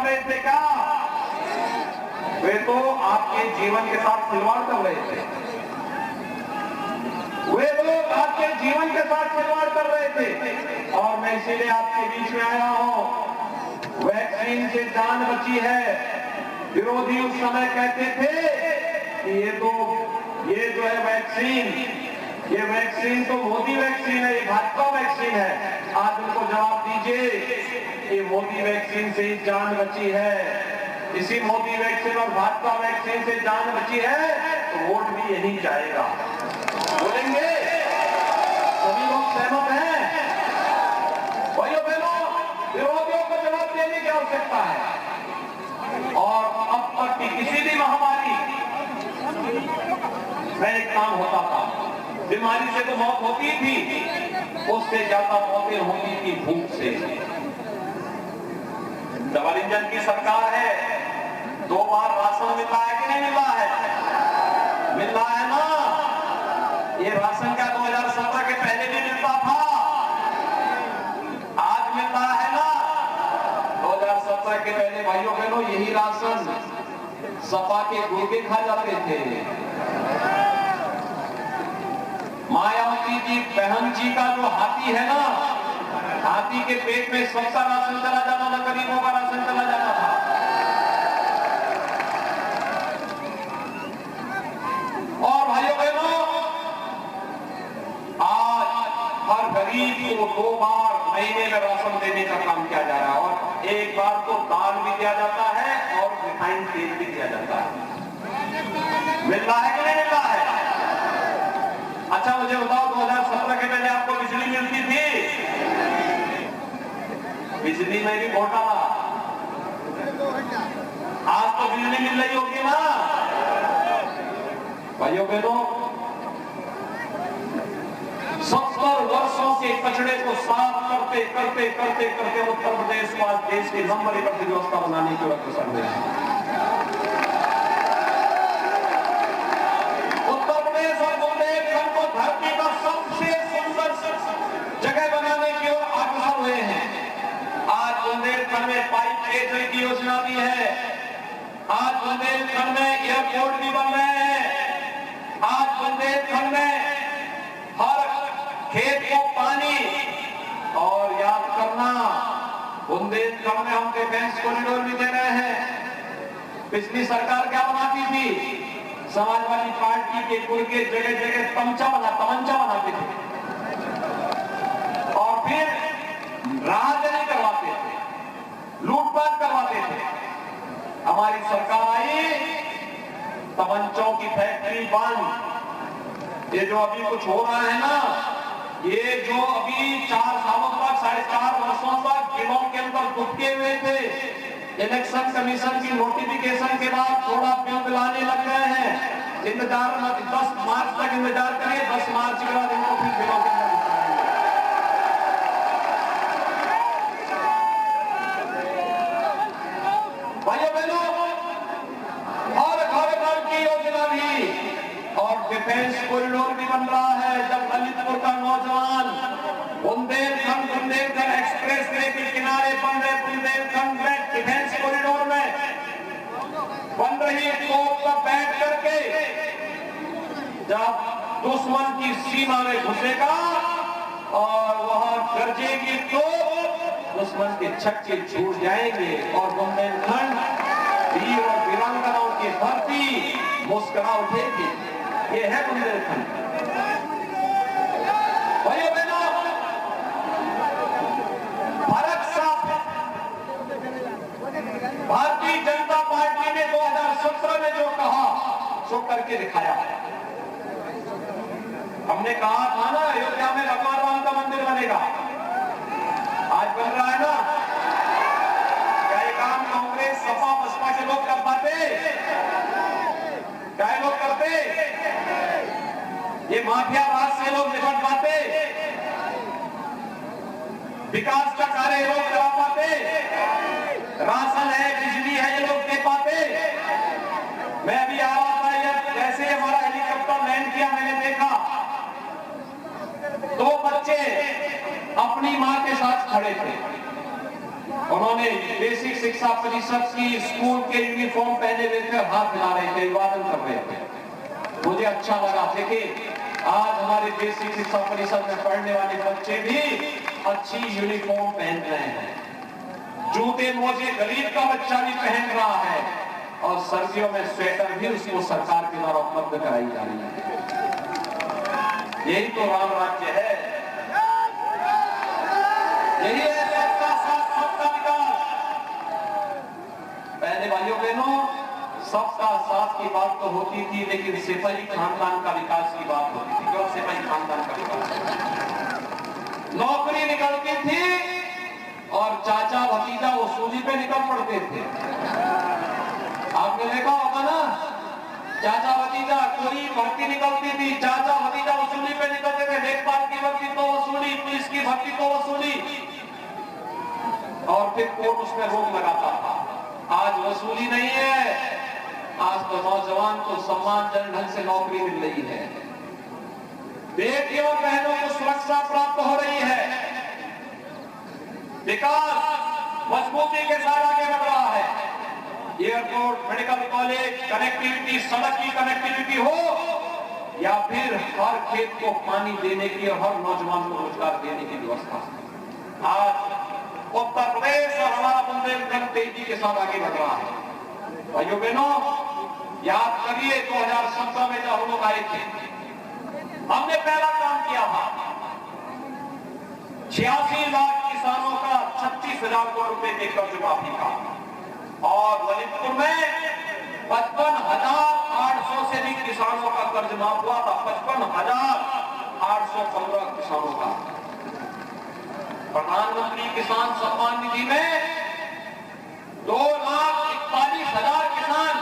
रहे थे क्या? वे तो आपके जीवन के साथ खिलवाड़ कर रहे थे। वे लोग आपके जीवन के साथ खिलवाड़ कर रहे थे। और मैं इसीलिए आपके बीच में आया हूं। वैक्सीन से जान बची है। विरोधी उस समय कहते थे कि ये जो है वैक्सीन, ये वैक्सीन तो मोदी वैक्सीन है, ये भाजपा वैक्सीन है। आज उनको जवाब दीजिए कि मोदी वैक्सीन से ही जान बची है। इसी मोदी वैक्सीन और भाजपा वैक्सीन से जान बची है तो वोट भी यही जाएगा। बोलेंगे? सभी लोग सहमत हैं? भाइयों बहनों, विरोधियों को जवाब देने की आवश्यकता है। और अब तक की किसी भी महामारी में एक काम होता था, बीमारी से तो मौत होती थी, उससे ज्यादा मौतें होती थी भूख से। डबल इंजन की सरकार है, 2 बार राशन मिल रहा है कि नहीं मिल रहा है? मिल रहा है ना? ये राशन क्या 2017 के पहले भी मिलता था? आज मिल रहा है ना? 2017 के पहले भाइयों बहनों यही राशन सपा के गुर्गे खा जाते थे। मायावती जी बहन जी का जो हाथी है ना, हाथी के पेट में सबका राशन चला जाता था, गरीबों का राशन चला जाता था। और भाइयों बहनों, आज हर गरीब को 2 बार महीने में राशन देने का काम किया जा रहा है। और एक बार तो दाल भी दिया जाता है और रिफाइंड तेल भी दिया जाता है। मिल रहा है कि नहीं मिल रहा है? अच्छा मुझे बताओ, 2017 के पहले आपको बिजली मिलती थी? बिजली में भी घोटाला। आज तो बिजली मिल रही होगी ना? भाइयों बहनों, 70 वर्षों के कचड़े को साफ करते करते करते करते उत्तर प्रदेश को आज देश की नंबर 1 अर्थव्यवस्था बनाने की वक्त चल रही है। उत्तर प्रदेश और बुंदेलखंड को धरती का सबसे सुंदर जगह बनाने की ओर अग्रसर हुए हैं। आज बुंदेलखंड में पाइप पेयजल की योजना भी है। आज बुंदेलखंड में एयरपोर्ट भी बन रहे हैं। आज बुंदेलखंड में हर खेत को पानी, और याद करना बुंदेलखंड में हम डिफेंस कॉरिडोर भी दे रहे हैं। पिछली सरकार क्या बनाती थी? समाजवादी पार्टी के गुर्गे जगह जगह तमंचा बनाते थे और फिर राहगीरी करवाते थे, लूटपाट करवाते थे। हमारी सरकार आई, तमंचों की फैक्ट्री बंद। ये जो अभी कुछ हो रहा है ना, ये जो अभी 4 सालों तक 4.5 वर्षों तक जिलों के अंदर दुबके हुए थे, इलेक्शन कमीशन की नोटिफिकेशन के बाद थोड़ा बिल लाने लग गए हैं। इंतजार 10 मार्च तक इंतजार करिए, 10 मार्च के बाद इनको फिर बिलों के अंदर भाइयों बहनों, हर घर की योजना भी और डिफेंस कॉरिडोर भी बन रहा है। जब ललितपुर का नौजवान बुंदेलखंड एक्सप्रेस वे के किनारे बन रहे बुंदेलखंड में डिफेंस कॉरिडोर में बन रही तोप पर बैठ करके जब दुश्मन की सीमा में घुसेगा और वहां गरजेगी तो दुश्मन के छक्के छूट जाएंगे और बुंदेलखंड वीर और वीरांगनाओं की धरती मुस्कुरा उठेगी। ये है बुंदेलखंड। भाइयों बहनों, फर्क साफ है। भारतीय जनता पार्टी ने 2017 में जो कहा सो करके दिखाया है। हमने कहा था ना अयोध्या में भगवान राम का मंदिर बनेगा, आज बन रहा है ना। क्या ये काम कांग्रेस सपा बसपा के लोग कर पाते? क्या लोग करते? ये माफिया राज से लोग निपट पाते? विकास का कार्य ये लोग करा पाते? राशन है, बिजली है, ये लोग दे पाते? मैं अभी आ रहा था, जैसे हमारा हेलीकॉप्टर लैंड किया मैंने देखा 2 बच्चे अपनी मां के साथ खड़े थे उन्होंने बेसिक शिक्षा परिषद की स्कूल के यूनिफॉर्म पहने हुए थे, हाथ हिला रहे थे, अभिवादन कर रहे थे। मुझे अच्छा लगा। देखिए आज हमारे बेसिक शिक्षा परिषद में पढ़ने वाले बच्चे भी अच्छी यूनिफॉर्म पहन रहे हैं, जूते मोजे गरीब का बच्चा भी पहन रहा है, और सर्दियों में स्वेटर भी उसको सरकार के द्वारा उपलब्ध कराई जा रही है। यही तो राम राज्य है, यही है सबका साथ सबका विकास। पहले भाइयों बहनों, सबका साथ की बात तो होती थी, लेकिन सिपाही खानदान का विकास की बात होती थी। क्यों सिपाही खानदान का विकास? नौकरी निकलती थी और चाचा भतीजा वसूली पे निकल पड़ते थे। आपने देखा होगा ना, चाचा भतीजा, कोई भर्ती निकलती थी, चाचा भतीजा वसूली पे निकलते थे। लेखपाल की भर्ती तो वसूली, पुलिस की भर्ती तो वसूली, और फिर कोर्ट उसमें रोक लगाता था। आज वसूली नहीं है, आज तो नौजवान को सम्मानजनक ढंग से नौकरी मिल रही है, बेटियों बहनों को सुरक्षा प्राप्त हो रही है, विकास मजबूती के साथ आगे बढ़ रहा है। एयरपोर्ट, मेडिकल कॉलेज, कनेक्टिविटी, सड़क की कनेक्टिविटी हो, या फिर हर खेत को पानी देने की और हर नौजवान को रोजगार देने की व्यवस्था। आज उत्तर प्रदेश और हमारा बुंदेलखंड तेजी के साथ आगे बढ़ रहा है। भाइयों बहनों, याद करिए 2017 में जब हम लोग आए थे, हमने पहला काम किया था 86 लाख किसानों का 36,000 करोड़ रुपए के कर्ज माफी का, और ललितपुर में 55,800 से अधिक किसानों का कर्ज माफ हुआ था। 55,815 किसानों का। प्रधानमंत्री किसान सम्मान निधि में 2,41,000 किसान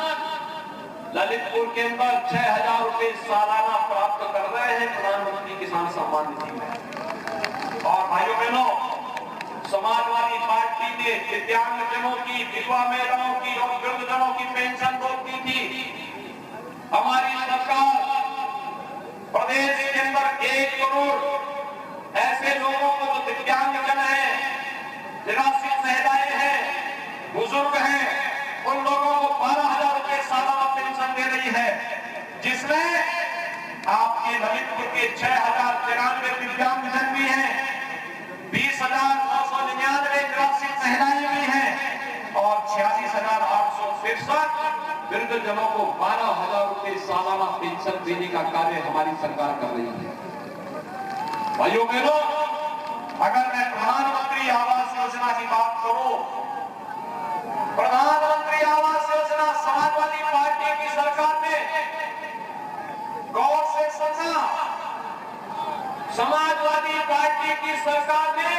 ललितपुर के अंदर 6,000 रुपए सालाना प्राप्त कर रहे हैं प्रधानमंत्री किसान सम्मान निधि में। और भाइयों बहनों, समाजवादी पार्टी ने दिव्यांगजनों की, विधवा महिलाओं की और वृद्धजनों की पेंशन रोक दी थी। हमारी सरकार प्रदेश के अंदर 1 करोड़ ऐसे लोगों को जो दिव्यांगजन है, निराश्रित महिलाएं हैं, बुजुर्ग हैं, उन लोगों को 12,000 रुपए सालाना पेंशन दे रही है, जिसमें आपके ललितपुर के 6,093 दिव्यांगजन भी हैं, 20,999 निराश्रित महिलाएं भी हैं, और 46,863 वृद्धजनों को 12,000 रुपए सालाना पेंशन देने का कार्य हमारी सरकार कर रही है। भाइयों बहनों, अगर मैं प्रधानमंत्री आवास योजना की बात करूं, प्रधानमंत्री आवास योजना समाजवादी पार्टी की सरकार ने, गौर से सुनना, समाजवादी पार्टी की सरकार ने